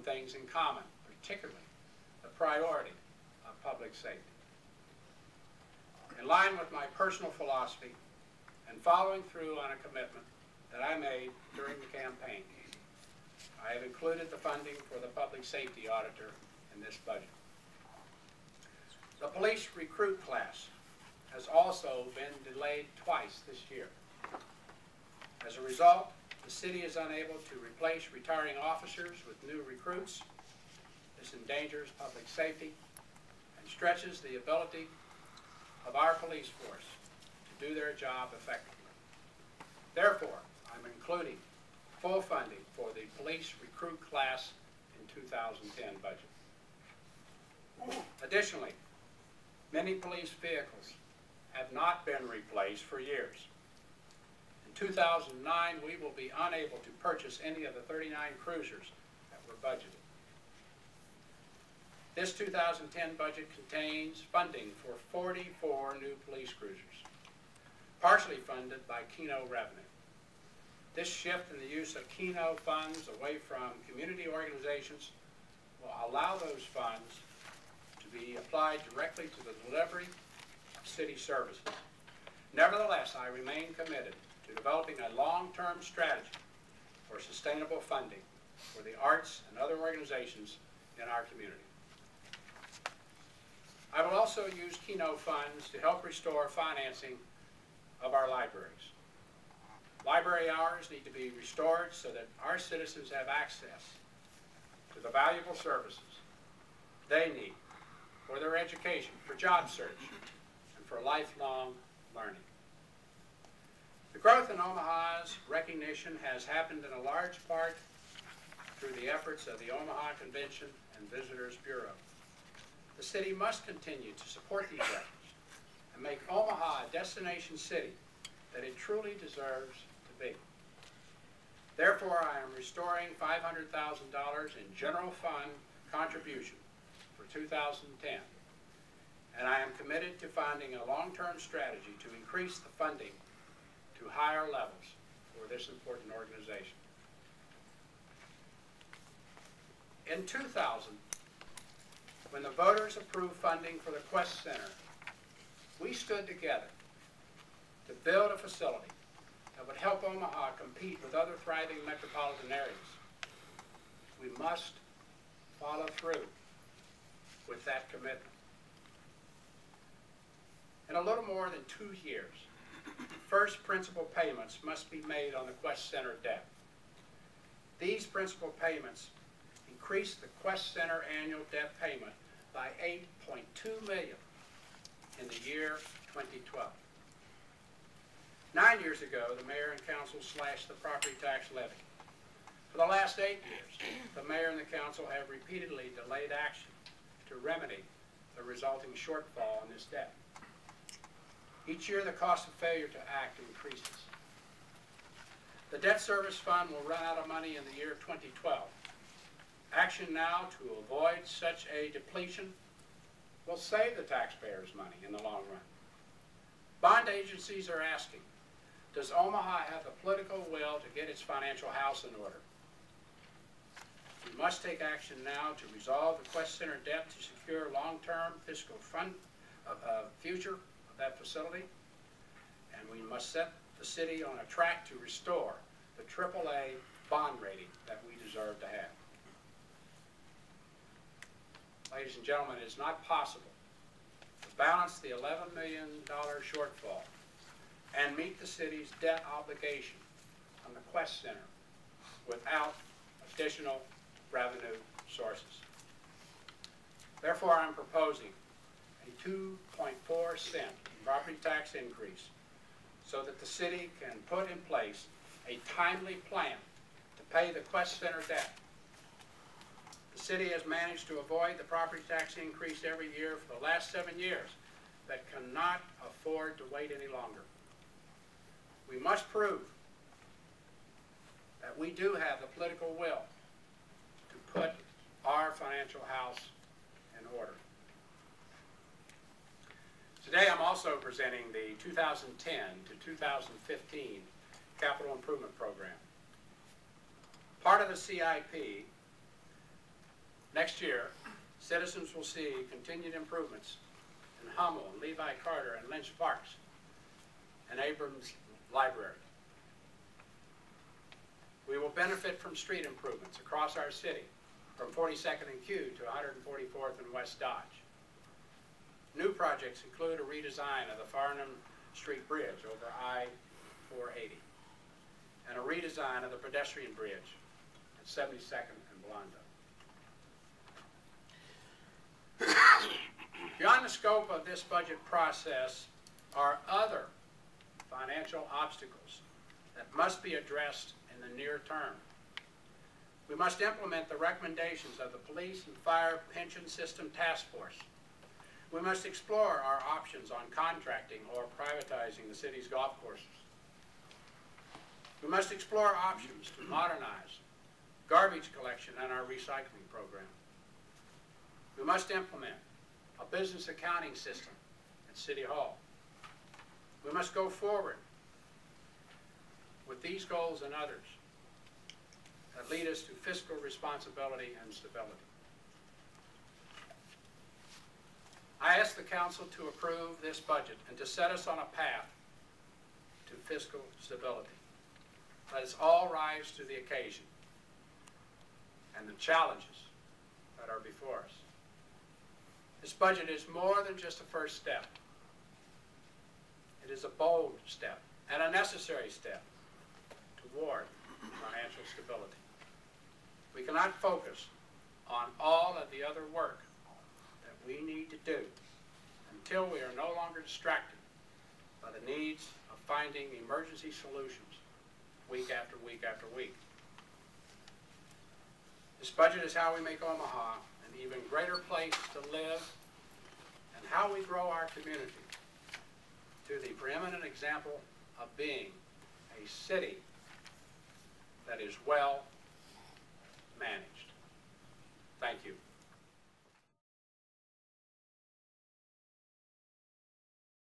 things in common, particularly the priority of public safety. In line with my personal philosophy and following through on a commitment that I made during the campaign, I have included the funding for the public safety auditor in this budget. The police recruit class has also been delayed twice this year. As a result, the city is unable to replace retiring officers with new recruits. This endangers public safety and stretches the ability of our police force to do their job effectively. Therefore, I'm including full funding for the police recruit class in 2010 budget. Additionally, many police vehicles have not been replaced for years. In 2009, we will be unable to purchase any of the 39 cruisers that were budgeted. This 2010 budget contains funding for 44 new police cruisers, partially funded by Keno revenue. This shift in the use of Keno funds away from community organizations will allow those funds to be applied directly to the delivery of city services. Nevertheless, I remain committed to developing a long-term strategy for sustainable funding for the arts and other organizations in our community. I will also use Keno funds to help restore financing of our libraries. Library hours need to be restored so that our citizens have access to the valuable services they need for their education, for job search, and for lifelong learning. The growth in Omaha's recognition has happened in a large part through the efforts of the Omaha Convention and Visitors Bureau. The city must continue to support these efforts and make Omaha a destination city that it truly deserves to be. Therefore, I am restoring $500,000 in general fund contribution for 2010, and I am committed to finding a long-term strategy to increase the funding to higher levels for this important organization. In 2000, when the voters approved funding for the Quest Center, we stood together to build a facility that would help Omaha compete with other thriving metropolitan areas. We must follow through with that commitment. In a little more than 2 years, first principal payments must be made on the Quest Center debt. These principal payments increase the Quest Center annual debt payment by $8.2 million in the year 2012. 9 years ago, the mayor and council slashed the property tax levy. For the last 8 years, the mayor and the council have repeatedly delayed action to remedy the resulting shortfall in this debt. Each year, the cost of failure to act increases. The debt service fund will run out of money in the year 2012. Action now to avoid such a depletion will save the taxpayers money in the long run. Bond agencies are asking, does Omaha have the political will to get its financial house in order? We must take action now to resolve the Quest Center debt to secure long-term fiscal future of that facility, and we must set the city on a track to restore the AAA bond rating that we deserve to have. Ladies and gentlemen, it is not possible to balance the $11 million shortfall and meet the city's debt obligation on the Quest Center without additional revenue sources. Therefore, I'm proposing a 2.4 cent property tax increase so that the city can put in place a timely plan to pay the Quest Center debt. The city has managed to avoid the property tax increase every year for the last 7 years, but cannot afford to wait any longer. We must prove that we do have the political will to put our financial house in order. Today I'm also presenting the 2010 to 2015 Capital Improvement Program. Part of the CIP Next year, citizens will see continued improvements in Hummel and Levi Carter and Lynch Parks and Abrams Library. We will benefit from street improvements across our city, from 42nd and Q to 144th and West Dodge. New projects include a redesign of the Farnham Street Bridge over I-480 and a redesign of the pedestrian bridge at 72nd and Blondo. Beyond the scope of this budget process are other financial obstacles that must be addressed in the near term. We must implement the recommendations of the Police and Fire Pension System Task Force. We must explore our options on contracting or privatizing the city's golf courses. We must explore options to modernize garbage collection and our recycling program. We must implement a business accounting system at City Hall. We must go forward with these goals and others that lead us to fiscal responsibility and stability. I ask the Council to approve this budget and to set us on a path to fiscal stability. Let us all rise to the occasion and the challenges that are before us. This budget is more than just a first step. It is a bold step and a necessary step toward financial stability. We cannot focus on all of the other work that we need to do until we are no longer distracted by the needs of finding emergency solutions week after week after week. This budget is how we make Omaha an even greater place to live and how we grow our community to the preeminent example of being a city that is well managed. Thank you.